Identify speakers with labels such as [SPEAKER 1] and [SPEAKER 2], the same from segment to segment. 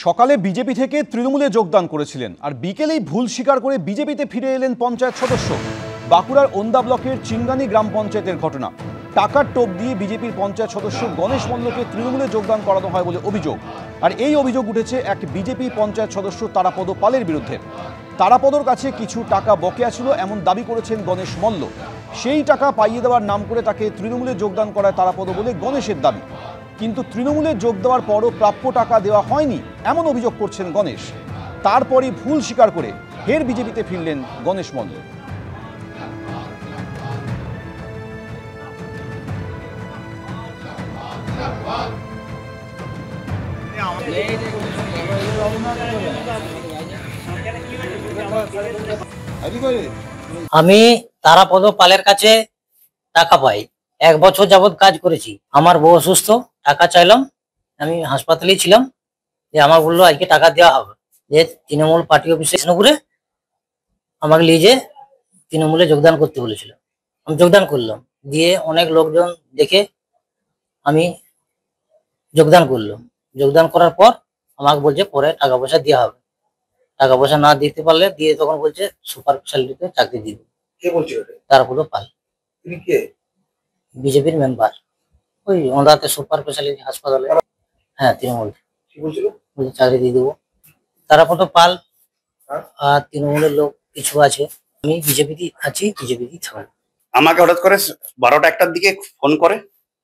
[SPEAKER 1] সকালে বিজেপি থেকে তৃণমূলে যোগদান করেছিলেন আর বিকেলেই ভুল স্বীকার করে বিজেপিতে ফিরে এলেন পঞ্চায়েত সদস্য। বাঁকুড়ার ওন্দা ব্লকের চিঙ্গানি গ্রাম পঞ্চায়েতের ঘটনা। টাকার টোপ দিয়ে বিজেপির পঞ্চায়েত সদস্য গণেশ মল্লকে তৃণমূলে যোগদান করানো হয় বলে অভিযোগ। আর এই অভিযোগ উঠেছে এক বিজেপি পঞ্চায়েত সদস্য তারাপদ পালের বিরুদ্ধে। তারাপদর কাছে কিছু টাকা বকেয়া ছিল এমন দাবি করেছেন গণেশ মল্ল। সেই টাকা পাইয়ে দেওয়ার নাম করে তাকে তৃণমূলে যোগদান করায় তারাপদ বলে গণেশের দাবি। কিন্তু তৃণমূলে যোগ দেওয়ার পরও প্রাপ্য টাকা দেওয়া হয়নি এমন অভিযোগ করছেন গণেশ। তারপরই ভুল স্বীকার করে ফের বিজেপিতে ফিরলেন গণেশ মল্ল।
[SPEAKER 2] আমি তারাপদ পালের কাছে টাকা পাই, 1 বছর যাবত কাজ করেছি। আমার বউ অসুস্থ, টাকা চাইলাম, আমি হাসপাতালেই ছিলাম। যে আমার বললো আজকে টাকা দেওয়া হবে, যে তৃণমূল পার্টি অফিসে করে আমাকে নিয়ে যে তৃণমূলে যোগদান করতে বলেছিল। আমি যোগদান করলাম, দিয়ে অনেক লোকজন দেখে আমি যোগদান করলাম। যোগদান করার পর আমাকে বলছে পরে টাকা পয়সা দেওয়া হবে। টাকা পয়সা না দিতে পারলে দিয়ে তখন বলছে সুপার স্পেশালিটিতে চাকরি দিবে।
[SPEAKER 3] কে বলছিল?
[SPEAKER 2] তারপর পাল,
[SPEAKER 3] তুমি কে?
[SPEAKER 2] বিজেপির মেম্বার, ওই ওনাতে সুপার স্পেশালিটি হাসপাতালে। হ্যাঁ, তৃণমূল।
[SPEAKER 3] কি বলছিল?
[SPEAKER 2] বলছে চাকরি দিয়ে দেবো। তারপর পাল আর তৃণমূলের লোক কিছু আছে। আমি বিজেপিতে আছি, বিজেপিতেই থাকবো।
[SPEAKER 4] আমাকে হঠাৎ করে 12টা-1টার দিকে ফোন করে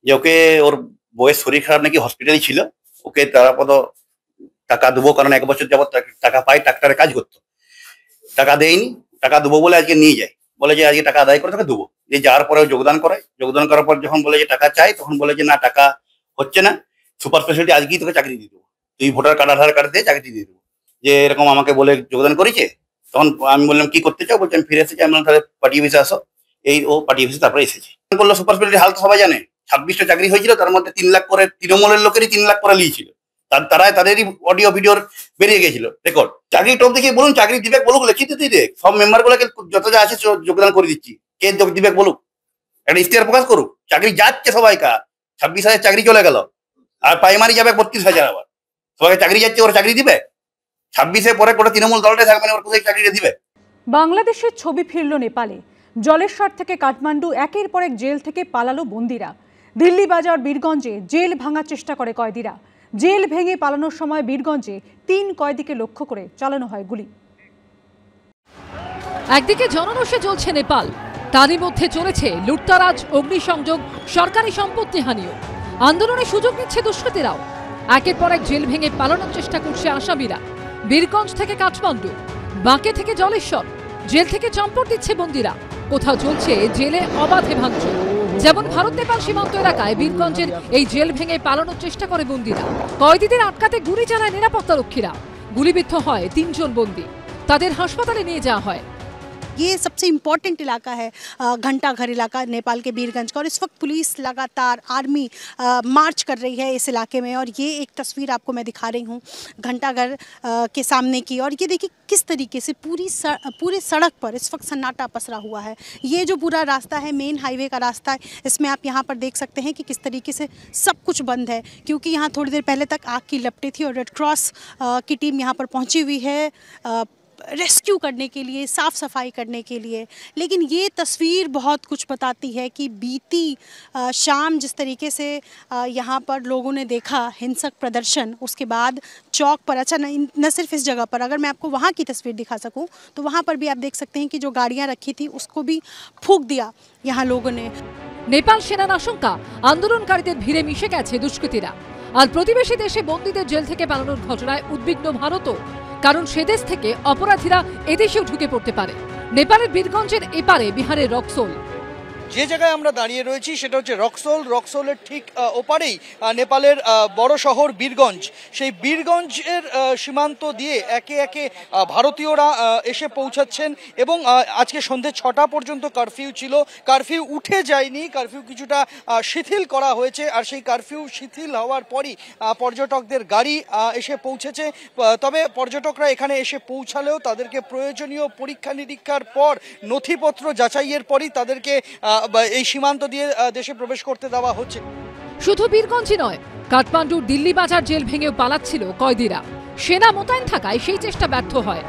[SPEAKER 4] যে ওকে ওর বউয়ের শরীর খারাপ নাকি হসপিটালে ছিল, ওকে তারাপদ টাকা দেবো, কারণ 1 বছর যাবত টাকা পাই, ট্রাক্টরে কাজ করতো। টাকা দেয়নি, টাকা দেবো বলে আজকে নিয়ে যায়, বলে যে আজকে টাকা আদায় করে তাকে দেবো। যে যাওয়ার পরে যোগদান করে, যোগদান করার পর যখন বলে যে টাকা চাই, তখন বলে যে না, টাকা হচ্ছে না, সুপার স্পেশালিটি আজকেই তোকে চাকরি দিয়ে দেবো, তুই ভোটার কার্ড আধার কার্ড দিয়ে চাকরি দিয়ে দেবো। যে এরকম আমাকে বলে যোগদান করেছে। তখন আমি বললাম কি করতে চাও? বলছি আমি ফিরে এসেছি। আমি বললাম তাহলে পার্টি অফিসে আসো। এই ও পার্টি অফিসে তারপরে এসেছে। বললো সুপার স্পেশালিটি হাল তো সবাই জানে, 26টা চাকরি হয়েছিল, তার মধ্যে 3 লাখ করে তৃণমূলের লোকেরই 3 লাখ করে নিয়েছিল। তাদেরই অডিও ভিডিওর বেরিয়ে গেছিল রেকর্ড। চাকরি টপ দেখে বলুন, চাকরি দিবে বলুক, লিখিত দিবে, সব মেম্বার গুলোকে যত যা আছে যোগদান করে দিচ্ছি। কে দিবে বলুক, একটা ইশতেহার প্রকাশ করুক। চাকরি যাচ্ছে সবাইকা, 26,000 চাকরি চলে গেল, আর প্রাইমারি যাবে 32,000। আবার সবাইকে চাকরি যাচ্ছে, ওরা চাকরি দিবে? 26-এ পরে কোনো তৃণমূল দলটাই থাকবে না, ওর কোথায় চাকরিটা দিবে?
[SPEAKER 5] বাংলাদেশের ছবি ফিরল নেপালে। জলেশ্বর থেকে কাঠমান্ডু একের পর এক জেল থেকে পালালো বন্দিরা। দিল্লি বাজার বীরগঞ্জে জেল ভাঙার চেষ্টা করে কয়েদিরা। জেল ভেঙে পালানোর সময় বীরগঞ্জে 3 কয়েদিকে লক্ষ্য করে চালানো হয় গুলি।
[SPEAKER 6] একদিকে জনরোষে চলছে নেপাল, তারই মধ্যে চলেছে লুটতারাজ, অগ্নিসংযোগ, সরকারি সম্পত্তি হানিও। আন্দোলনে সুযোগ নিচ্ছে দুষ্কৃতীরাও। একের পর এক জেল ভেঙে পালানোর চেষ্টা করছে আসামিরা। বীরগঞ্জ থেকে কাঠমান্ডু, বাঁকে থেকে জলেশ্বর, জেল থেকে চম্পট দিচ্ছে বন্দিরা। কোথাও চলছে জেলে অবাধে ভাঙচুর। যেমন ভারত নেপাল সীমান্ত এলাকায় বীরগঞ্জের এই জেল ভেঙে পালানোর চেষ্টা করে বন্দিরা। কয়েদিদের আটকাতে গুলি চালায় নিরাপত্তা রক্ষীরা। গুলিবিদ্ধ হয় 3 জন বন্দি, তাদের হাসপাতালে নিয়ে যাওয়া হয়।
[SPEAKER 7] ये सबसे इम्पॉर्टेंट इलाका है, घंटा घर इलाका नेपाल के बीरगंज का, और इस वक्त पुलिस लगातार, आर्मी मार्च कर रही है इस इलाके में। और ये एक तस्वीर आपको मैं दिखा रही हूँ घंटा घर के सामने की। और ये देखिए किस तरीके से पूरे सड़क पर इस वक्त सन्नाटा पसरा हुआ है। ये जो पूरा रास्ता है, मेन हाईवे का रास्ता है, इसमें आप यहाँ पर देख सकते हैं कि किस तरीके से सब कुछ बंद है, क्योंकि यहाँ थोड़ी देर पहले तक आग की लपटें थी और रेड क्रॉस की टीम यहाँ पर पहुँची हुई है रेस्क्यू करने के लिए, साफ़ सफाई करने के लिए। लेकिन ये तस्वीर बहुत कुछ बताती है कि बीती शाम जिस तरीके से यहाँ पर लोगों ने देखा हिंसक प्रदर्शन, उसके बाद चौक पर, अच्छा न सिर्फ इस जगह पर, अगर मैं आपको वहाँ की तस्वीर दिखा सकूँ तो वहाँ पर भी आप देख सकते हैं कि जो गाड़ियाँ रखी थी उसको भी फूंक दिया यहाँ लोगों ने।
[SPEAKER 6] নেপাল সেনার আশঙ্কা আন্দোলনকারীদের ভিড়ে মিশে গেছে দুষ্কৃতীরা। আর প্রতিবেশী দেশে বন্দীদের জেল থেকে পালানোর ঘটনায় উদ্বিগ্ন ভারতও, কারণ সে দেশ থেকে অপরাধীরা এদেশেও ঢুকে পড়তে পারে। নেপালের বীরগঞ্জের এপারে বিহারের রক্সোল।
[SPEAKER 8] যে জায়গায় আমরা দাঁড়িয়ে রয়েছি সেটা হচ্ছে রক্সোল। রক্সোলের ঠিক ওপারেই নেপালের বড় শহর বীরগঞ্জ। সেই বীরগঞ্জের সীমান্ত দিয়ে একে একে ভারতীয়রা এসে পৌঁছাচ্ছেন এবং আজকে সন্ধ্যে 6টা পর্যন্ত কারফিউ ছিল। কারফিউ উঠে যায়নি, কারফিউ কিছুটা শিথিল করা হয়েছে। আর সেই কারফিউ শিথিল হওয়ার পরই পর্যটকদের গাড়ি এসে পৌঁছেছে। তবে পর্যটকরা এখানে এসে পৌঁছালেও তাদেরকে প্রয়োজনীয় পরীক্ষা নিরীক্ষার পর, নথিপত্র যাচাইয়ের পরই তাদেরকে এই সীমান্ত দিয়ে দেশে প্রবেশ করতে দেওয়া হচ্ছে।
[SPEAKER 6] শুধু বীরগঞ্জই নয়, কাঠমান্ডুর দিল্লি বাজার জেল ভেঙেও পালাচ্ছিল কয়েদিরা। সেনা মোতায়েন থাকায় সেই চেষ্টা ব্যর্থ হয়।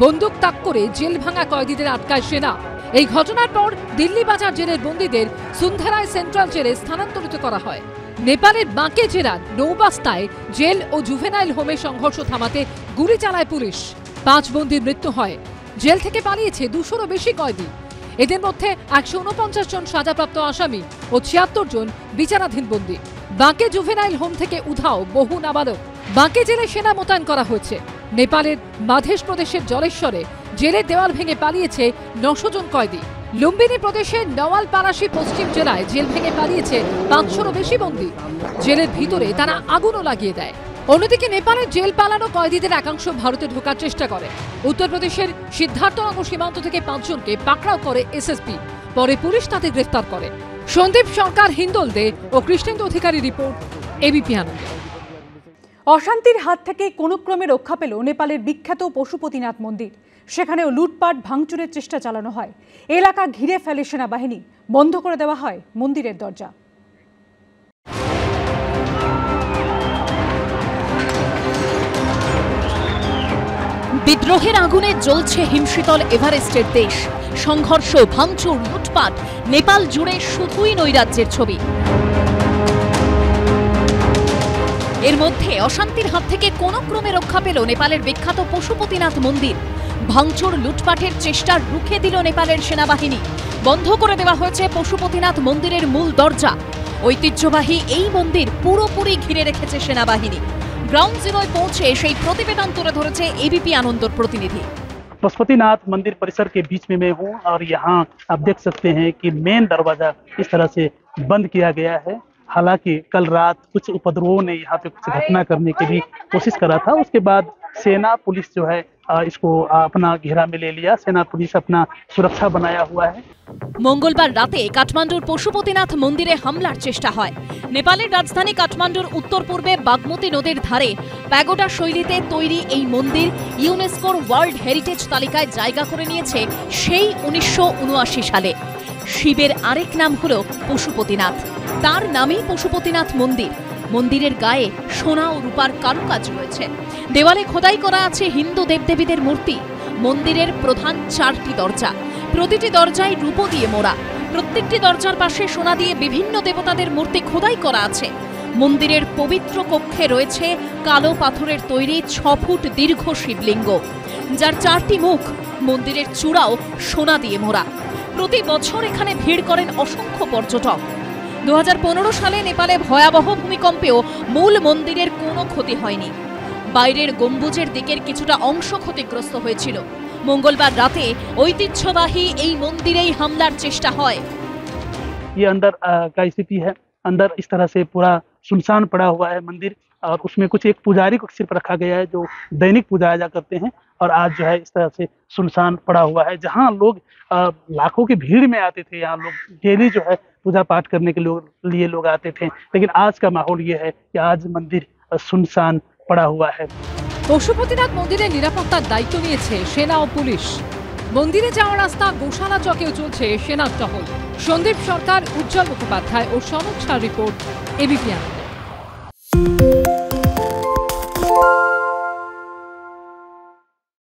[SPEAKER 6] বন্দুক তাক করে জেল ভাঙা কয়েদিদের আটকায় সেনা। এই ঘটনার পর দিল্লি বাজার জেলের বন্দীদের সুন্ধেরায় সেন্ট্রাল জেলে স্থানান্তরিত করা হয়। নেপালের বাঁকে জেলার নৌবাস্তায় জেল ও জুভেনাইল হোমে সংঘর্ষ থামাতে গুলি চালায় পুলিশ। 5 বন্দীর মৃত্যু হয়। জেল থেকে পালিয়েছে 200-রও বেশি কয়েদি। এদের মধ্যে 149 জন সাজাপ্রাপ্ত আসামি ও 76 জন বিচারাধীন বন্দী। বাঁকে জুভেনাইল হোম থেকে উধাও বহু নাবালক। বাঁকে জেলে সেনা মোতায়েন করা হয়েছে। নেপালের মাধ্যেশ প্রদেশের জলেশ্বরে জেলের দেওয়াল ভেঙে পালিয়েছে 900 জন কয়েদি। লুম্বিনী প্রদেশের নওয়ালপারাসি পশ্চিম জেলায় জেল ভেঙে পালিয়েছে 500-রও বেশি বন্দী। জেলের ভিতরে তারা আগুনও লাগিয়ে দেয়। অন্যদিকে নেপালের জেল পালানো কয়েদিদের একাংশ ভারতে ঢোকার চেষ্টা করে। উত্তরপ্রদেশের সিদ্ধার্থনগর সীমান্ত থেকে 5 জনকে পাকড়াও করে এসএসপি। পরে পুলিশ তাদের গ্রেফতার করে। সন্দীপ সরকার, হিন্দোল দে ও কৃষ্ণেন্দু অধিকারী রিপোর্ট, এবিপি আনন্দ।
[SPEAKER 5] অশান্তির হাত থেকে কোনো ক্রমে রক্ষা পেল নেপালের বিখ্যাত পশুপতিনাথ মন্দির। সেখানেও লুটপাট ভাঙচুরের চেষ্টা চালানো হয়। এলাকা ঘিরে ফেলে সেনাবাহিনী। বন্ধ করে দেওয়া হয় মন্দিরের দরজা।
[SPEAKER 3] বিদ্রোহের আগুনে জ্বলছে হিমশীতল এভারেস্টের দেশ। সংঘর্ষ, ভাঙচুর, লুটপাট, নেপাল জুড়ে শুধুই নৈরাজ্যের ছবি। এর মধ্যে অশান্তির হাত থেকে কোনো ক্রমে রক্ষা পেল নেপালের বিখ্যাত পশুপতিনাথ মন্দির। ভাঙচুর, লুটপাটের চেষ্টা রুখে দিল নেপালের সেনাবাহিনী। বন্ধ করে দেওয়া হয়েছে পশুপতিনাথ মন্দিরের মূল দরজা। ঐতিহ্যবাহী এই মন্দির পুরোপুরি ঘিরে রেখেছে সেনাবাহিনী। গ্রাউন্ড জিরোয় পৌঁছে সেই প্রতিবেদন তুলে ধরেছে এবিপি আনন্দর প্রতিনিধি।
[SPEAKER 9] पशुपतिनाथ मंदिर परिसर के बीच में मैं हूँ और यहाँ आप देख सकते हैं कि मेन दरवाजा इस तरह से बंद किया गया है। हालांकि कल रात कुछ उपद्रवों ने यहाँ पे कुछ घटना करने की भी कोशिश करा था। उसके बाद सेना पुलिस जो है इसको अपना घेरा में ले लिया। सेना पुलिस अपना सुरक्षा बनाया हुआ है।
[SPEAKER 3] মঙ্গলবার রাতে কাঠমান্ডুর পশুপতিনাথ মন্দিরে হামলার চেষ্টা হয়। নেপালের রাজধানী কাঠমান্ডুর উত্তর পূর্বে বাগমতী নদীর ধারে প্যাগোডা শৈলীতে তৈরি এই মন্দির ইউনেস্কোর ওয়ার্ল্ড হেরিটেজ তালিকায় জায়গা করে নিয়েছে সেই 1979 সালে। শিবের আরেক নাম হলো পশুপতিনাথ। তার নামেই পশুপতিনাথ মন্দির। মন্দিরের গায়ে সোনা ও রূপার কারুকাজ রয়েছে। দেওয়ালে খোদাই করা আছে হিন্দু দেবদেবীদের মূর্তি। মন্দিরের প্রধান 4টি দরজা, প্রতিটি দরজায় রূপো দিয়ে মোড়া। প্রত্যেকটি দরজার পাশে সোনা দিয়ে বিভিন্ন দেবতাদের মূর্তি খোদাই করা আছে। মন্দিরের পবিত্র কক্ষে রয়েছে কালো পাথরের তৈরি 6 ফুট দীর্ঘ শিবলিঙ্গ, যার 4টি মুখ। মন্দিরের চূড়াও সোনা দিয়ে মোড়া। প্রতি বছর এখানে ভিড় করেন অসংখ্য পর্যটক। 2015 সালে নেপালে ভয়াবহ ভূমিকম্পেও মূল মন্দিরের কোনো ক্ষতি হয়নি। বাইরের গম্বুজের দিকের কিছুটা অংশ ক্ষতিগ্রস্ত হয়েছিল। मंगलवार राते ऐतिह्यवाही এই মন্দিরেই হামলার চেষ্টা হয়।
[SPEAKER 9] ये अंदर का स्थिति है। अंदर इस तरह से पूरा सुनसान पड़ा हुआ है मंदिर और उसमें कुछ एक पुजारी को सिर्फ रखा गया है जो दैनिक पूजा आजा करते हैं। और आज जो है इस तरह से सुनसान पड़ा हुआ है। जहां लोग लाखों की भीड़ में आते थे, यहाँ लोग डेली जो है पूजा पाठ करने के लिए लोग आते थे, लेकिन आज का माहौल ये है कि आज मंदिर सुनसान पड़ा हुआ है।
[SPEAKER 6] পশুপতিনাথ মন্দিরের নিরাপত্তার দায়িত্ব নিয়েছে সেনা ও পুলিশ। মন্দিরে যাওয়ার রাস্তা গোশালা চকেও চলছে সেনার টহল। সন্দীপ সরকার, উজ্জ্বল মুখোপাধ্যায় ও সনদ শাহর রিপোর্ট, এবিপি আনন্দ।